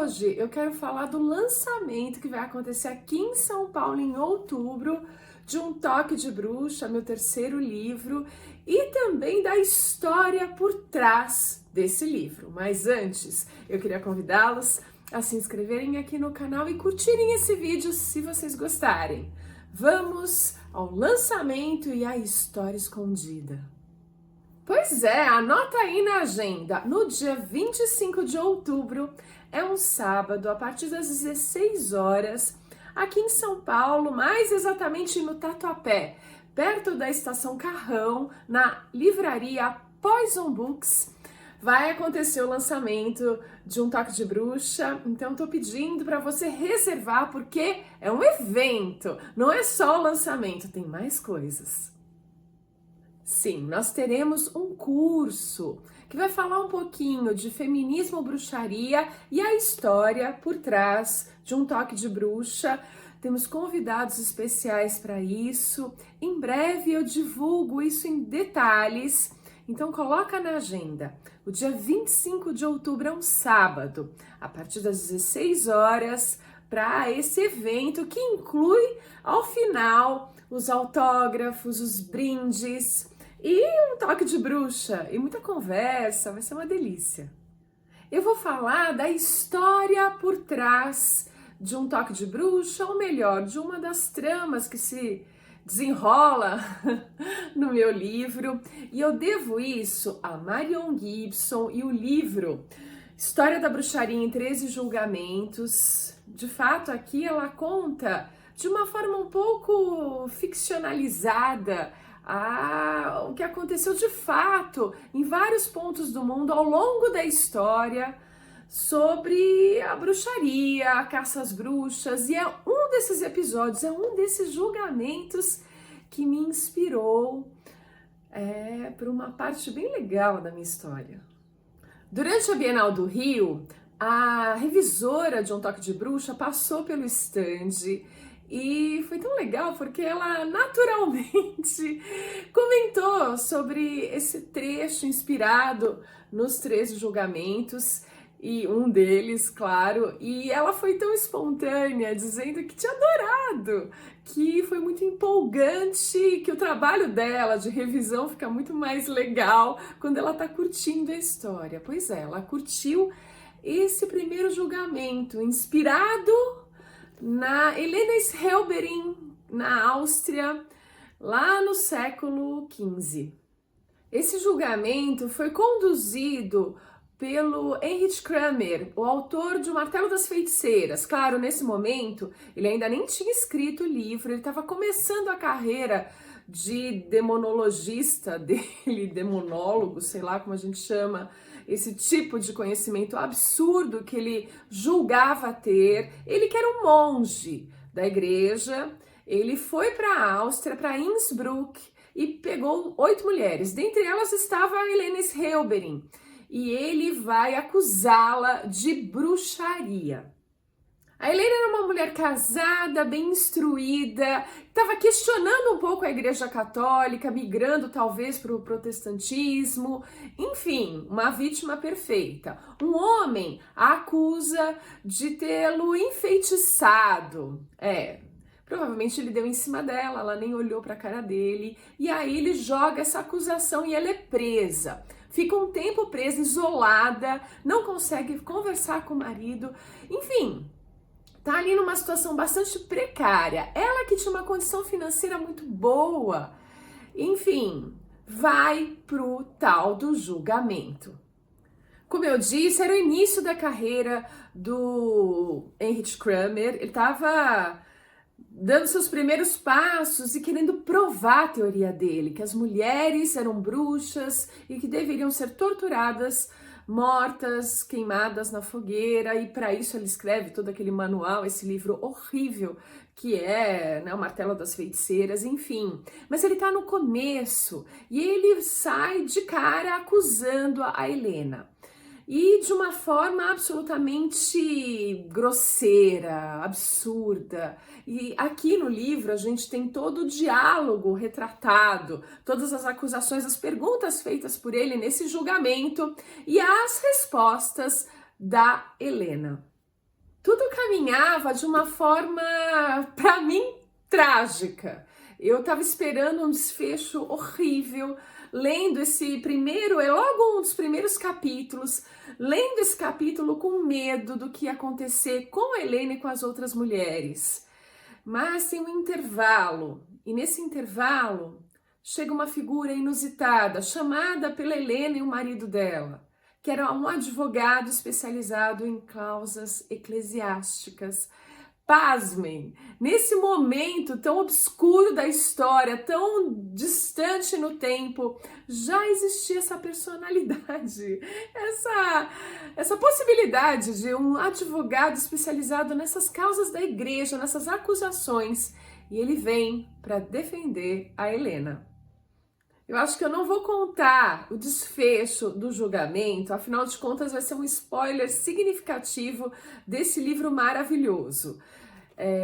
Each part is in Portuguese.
hoje eu quero falar do lançamento que vai acontecer aqui em São Paulo em outubro, de Um Toque de Bruxa, meu terceiro livro, e também da história por trás desse livro. Mas antes, eu queria convidá-los a se inscreverem aqui no canal e curtirem esse vídeo se vocês gostarem. Vamos ao lançamento e à história escondida. Pois é, anota aí na agenda. No dia 25 de outubro, é um sábado, a partir das 16 horas, aqui em São Paulo, mais exatamente no Tatuapé, perto da Estação Carrão, na livraria Poison Books, vai acontecer o lançamento de Um Toque de Bruxa. Então tô pedindo para você reservar, porque é um evento, não é só o lançamento, tem mais coisas. Sim, nós teremos um curso que vai falar um pouquinho de feminismo, bruxaria e a história por trás de Um Toque de Bruxa. Temos convidados especiais para isso. Em breve eu divulgo isso em detalhes, então coloca na agenda. O dia 25 de outubro é um sábado, a partir das 16 horas, para esse evento que inclui, ao final, os autógrafos, os brindes e um toque de bruxa e muita conversa, vai ser uma delícia. Eu vou falar da história por trás de Um Toque de Bruxa, ou melhor, de uma das tramas que se desenrola no meu livro, e eu devo isso a Marion Gibson e o livro História da Bruxaria em 13 Julgamentos. De fato, aqui ela conta de uma forma um pouco ficcionalizada o que aconteceu de fato em vários pontos do mundo ao longo da história sobre a bruxaria, a caça às bruxas, e é um desses episódios, é um desses julgamentos que me inspirou para uma parte bem legal da minha história. Durante a Bienal do Rio, a revisora de Um Toque de Bruxa passou pelo stand e foi tão legal porque ela naturalmente comentou sobre esse trecho inspirado nos 13 julgamentos, e um deles, claro, e ela foi tão espontânea, dizendo que tinha adorado, que foi muito empolgante, que o trabalho dela de revisão fica muito mais legal quando ela tá curtindo a história. Pois é, ela curtiu esse primeiro julgamento, inspirado na Helena Schelberin, na Áustria, lá no século XV. Esse julgamento foi conduzido pelo Heinrich Kramer, o autor de O Martelo das Feiticeiras. Claro, nesse momento, ele ainda nem tinha escrito o livro, ele estava começando a carreira de demonologista dele, demonólogo, sei lá como a gente chama, esse tipo de conhecimento absurdo que ele julgava ter. Ele que era um monge da igreja, ele foi para a Áustria, para Innsbruck, e pegou 8 mulheres. Dentre elas estava a Helena Schelberin, e ele vai acusá-la de bruxaria. A Helena era uma mulher casada, bem instruída, estava questionando um pouco a Igreja Católica, migrando talvez para o protestantismo, enfim, uma vítima perfeita. Um homem a acusa de tê-lo enfeitiçado. Provavelmente ele deu em cima dela, ela nem olhou para a cara dele, e aí ele joga essa acusação e ela é presa. Fica um tempo presa, isolada, não consegue conversar com o marido, enfim, tá ali numa situação bastante precária. Ela que tinha uma condição financeira muito boa, enfim, vai pro tal do julgamento. Como eu disse, era o início da carreira do Heinrich Kramer, ele estava dando seus primeiros passos e querendo provar a teoria dele, que as mulheres eram bruxas e que deveriam ser torturadas, mortas, queimadas na fogueira, e para isso ele escreve todo aquele manual, esse livro horrível que é, né, O Martelo das Feiticeiras, enfim. Mas ele está no começo e ele sai de cara acusando a Helena. E de uma forma absolutamente grosseira, absurda. E aqui no livro a gente tem todo o diálogo retratado, todas as acusações, as perguntas feitas por ele nesse julgamento e as respostas da Helena. tudo caminhava de uma forma, para mim, trágica. Eu estava esperando um desfecho horrível, lendo esse primeiro, é logo um dos primeiros capítulos, lendo esse capítulo com medo do que ia acontecer com a Helena e com as outras mulheres. Mas tem um intervalo, e nesse intervalo chega uma figura inusitada, chamada pela Helena e o marido dela, que era um advogado especializado em causas eclesiásticas. Pasmem, nesse momento tão obscuro da história, tão distante no tempo, já existia essa personalidade, essa possibilidade de um advogado especializado nessas causas da igreja, nessas acusações, e ele vem para defender a Helena. Eu acho que eu não vou contar o desfecho do julgamento, afinal de contas vai ser um spoiler significativo desse livro maravilhoso.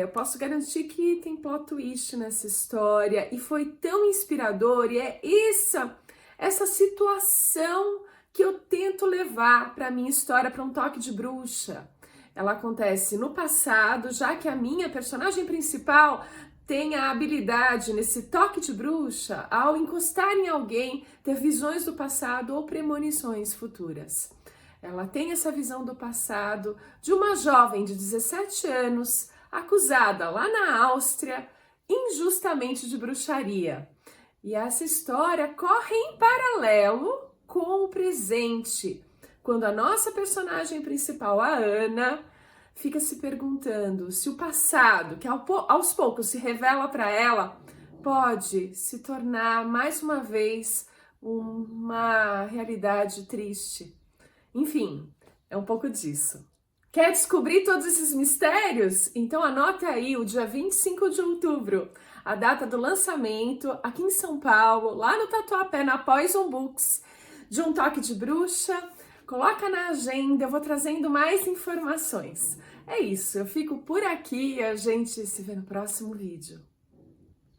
Eu posso garantir que tem plot twist nessa história e foi tão inspirador, e é essa situação que eu tento levar para a minha história, para um toque de bruxa. Ela acontece no passado, já que a minha personagem principal tem a habilidade, nesse toque de bruxa, ao encostar em alguém, ter visões do passado ou premonições futuras. Ela tem essa visão do passado de uma jovem de 17 anos, acusada lá na Áustria, injustamente de bruxaria. E essa história corre em paralelo com o presente, quando a nossa personagem principal, a Ana, fica se perguntando se o passado, que aos poucos se revela para ela, pode se tornar mais uma vez uma realidade triste. Enfim, é um pouco disso. Quer descobrir todos esses mistérios? Então anota aí o dia 25 de outubro, a data do lançamento aqui em São Paulo, lá no Tatuapé, na Poison Books, de Um Toque de Bruxa. Coloca na agenda, eu vou trazendo mais informações. É isso, eu fico por aqui e a gente se vê no próximo vídeo.